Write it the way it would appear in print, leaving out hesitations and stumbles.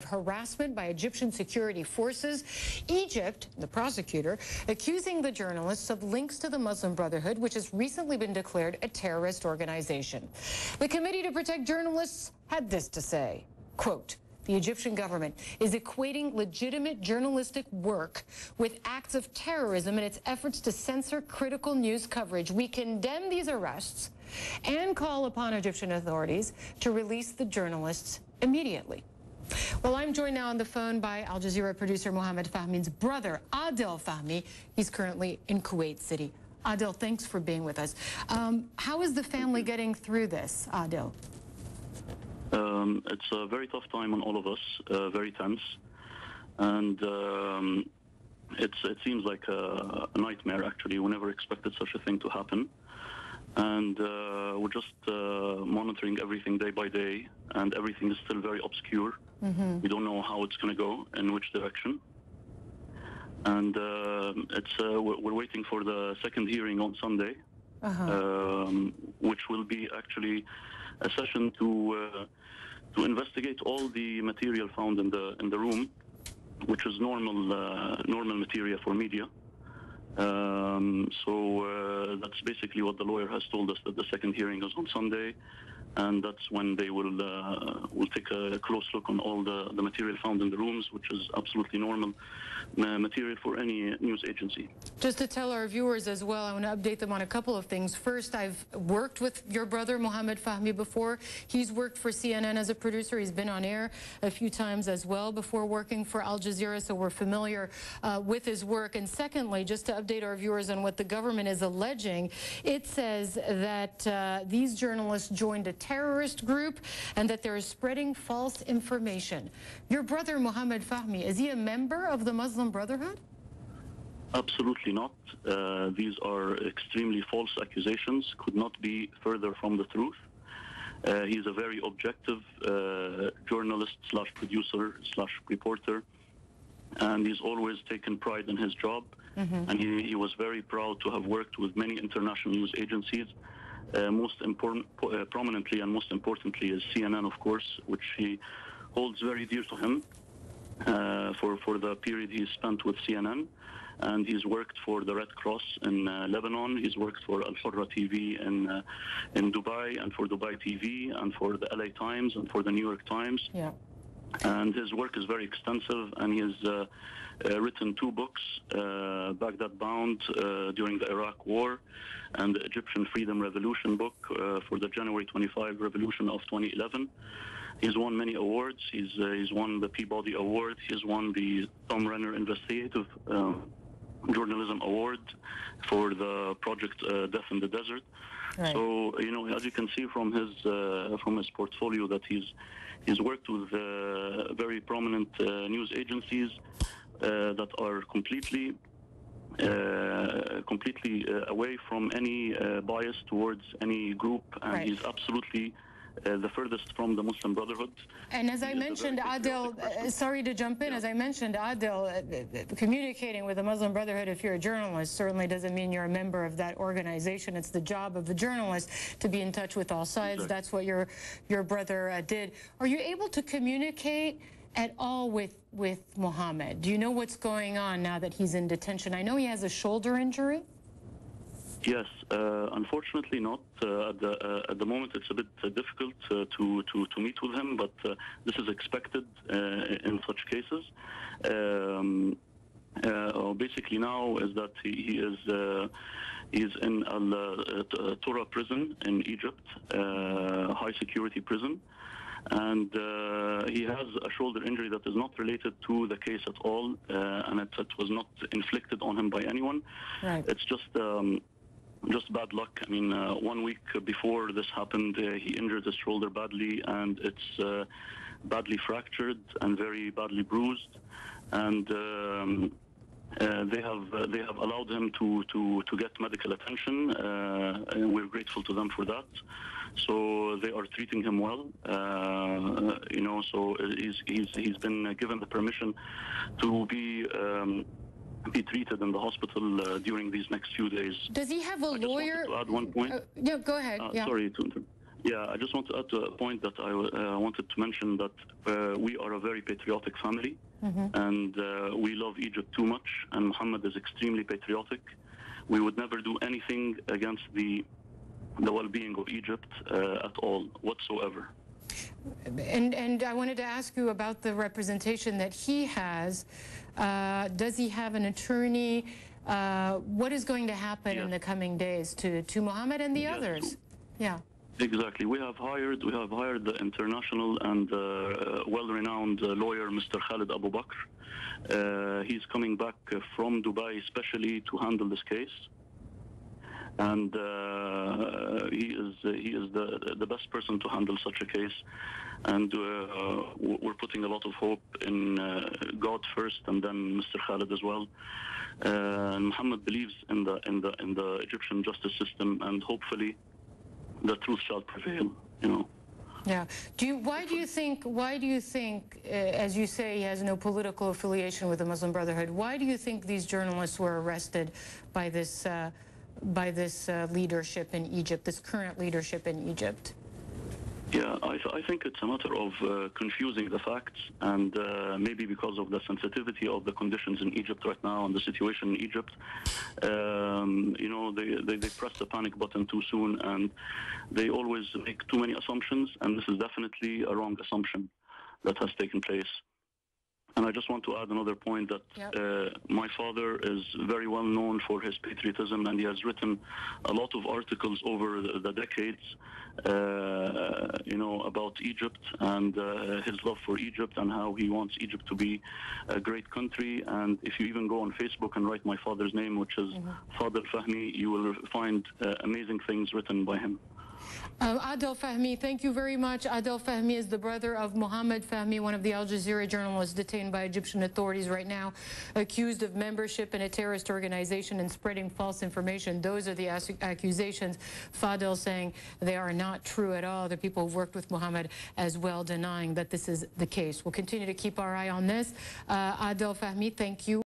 harassment by Egyptian security forces. Egypt, the prosecutor, accusing the journalists of links to the Muslim Brotherhood, which has recently been declared a terrorist organization. The Committee to Protect Journalists had this to say, quote, "The Egyptian government is equating legitimate journalistic work with acts of terrorism in its efforts to censor critical news coverage. We condemn these arrests and call upon Egyptian authorities to release the journalists immediately." Well, I'm joined now on the phone by Al Jazeera producer Mohammed Fahmy's brother, Adel Fahmy. He's currently in Kuwait City. Adel, thanks for being with us. How is the family getting through this, Adel? It's a very tough time on all of us, very tense, and it seems like a nightmare, actually. We never expected such a thing to happen, and we're just monitoring everything day by day, and everything is still very obscure. We don't know how it's going to go, in which direction, and we're waiting for the second hearing on Sunday, which will be actually a session to investigate all the material found in the room, which is normal material for media. So that's basically what the lawyer has told us, that the second hearing is on Sunday, and that's when they will take a close look on all the material found in the rooms, which is absolutely normal material for any news agency. Just to tell our viewers as well, I want to update them on a couple of things. First, I've worked with your brother, Mohammed Fahmy, before. He's worked for CNN as a producer. He's been on air a few times as well before working for Al Jazeera, so we're familiar with his work. And secondly, just to update our viewers on what the government is alleging, it says that these journalists joined a terrorist group and that they're spreading false information. Your brother, Mohammed Fahmy, is he a member of the Muslim Brotherhood? Absolutely not. These are extremely false accusations, could not be further from the truth. He's a very objective journalist slash producer slash reporter, and he's always taken pride in his job. And he was very proud to have worked with many international news agencies, prominently and most importantly is CNN, of course, which he holds very dear to him for the period he spent with CNN. And he's worked for the Red Cross in Lebanon. He's worked for Al Hurra TV in Dubai, and for Dubai TV, and for the LA Times, and for the New York Times. Yeah. And his work is very extensive, and he has written 2 books, Baghdad Bound during the Iraq War, and the Egyptian Freedom Revolution book for the January 25 revolution of 2011. He's won many awards. He's won the Peabody Award. He's won the Tom Renner Investigative Journalism Award for the project Death in the Desert. Right. So, you know, as you can see from his portfolio, that he's worked with very prominent news agencies that are completely away from any bias towards any group, and right. He's absolutely the furthest from the Muslim Brotherhood. And as I mentioned, Adel, sorry to jump in, as I mentioned, Adel, communicating with the Muslim Brotherhood, if you're a journalist, certainly doesn't mean you're a member of that organization. It's the job of the journalist to be in touch with all sides. Exactly. That's what your brother did. Are you able to communicate at all with Mohammed? Do you know what's going on now that he's in detention? I know he has a shoulder injury. Yes, unfortunately not. At the moment, it's a bit difficult to meet with him, but this is expected in such cases. Basically, now is that he is in Al Tura prison in Egypt, high security prison, and he has a shoulder injury that is not related to the case at all, and it was not inflicted on him by anyone. Right. It's just bad luck. I mean, 1 week before this happened, he injured his shoulder badly, and it's badly fractured and very badly bruised. And they have allowed him to get medical attention, and we're grateful to them for that. So they are treating him well. You know, so he's been given the permission to be treated in the hospital during these next few days. Does he have a lawyer? To add one point. Yeah, go ahead. Yeah. Sorry to interrupt. Yeah, I just want to add to a point that I wanted to mention that we are a very patriotic family, and we love Egypt too much, and Mohammed is extremely patriotic. We would never do anything against the well-being of Egypt at all, whatsoever. And I wanted to ask you about the representation that he has. Does he have an attorney? What is going to happen in the coming days to Mohammed and the others? Yeah. Exactly. We have hired the international and well-renowned lawyer, Mr. Khalid Abu Bakr. He's coming back from Dubai especially to handle this case. And he is the best person to handle such a case, and we're putting a lot of hope in God first, and then Mr. Khalid as well. Muhammad believes in the Egyptian justice system, and hopefully the truth shall prevail. You know. Yeah. Why do you think, as you say, he has no political affiliation with the Muslim Brotherhood? Why do you think these journalists were arrested by this leadership in Egypt, this current leadership in Egypt? Yeah, I think it's a matter of confusing the facts, and maybe because of the sensitivity of the conditions in Egypt right now and the situation in Egypt, you know, they press the panic button too soon, and they always make too many assumptions, and this is definitely a wrong assumption that has taken place. And I just want to add another point that my father is very well known for his patriotism, and he has written a lot of articles over the decades, you know, about Egypt and his love for Egypt and how he wants Egypt to be a great country. And if you even go on Facebook and write my father's name, which is Adel Fahmy, you will find amazing things written by him. Adel Fahmy, thank you very much. Adel Fahmy is the brother of Mohammed Fahmy, one of the Al Jazeera journalists detained by Egyptian authorities right now, accused of membership in a terrorist organization and spreading false information. Those are the accusations. Fadel saying they are not true at all. The people who've worked with Mohammed as well denying that this is the case. We'll continue to keep our eye on this. Adel Fahmy, thank you.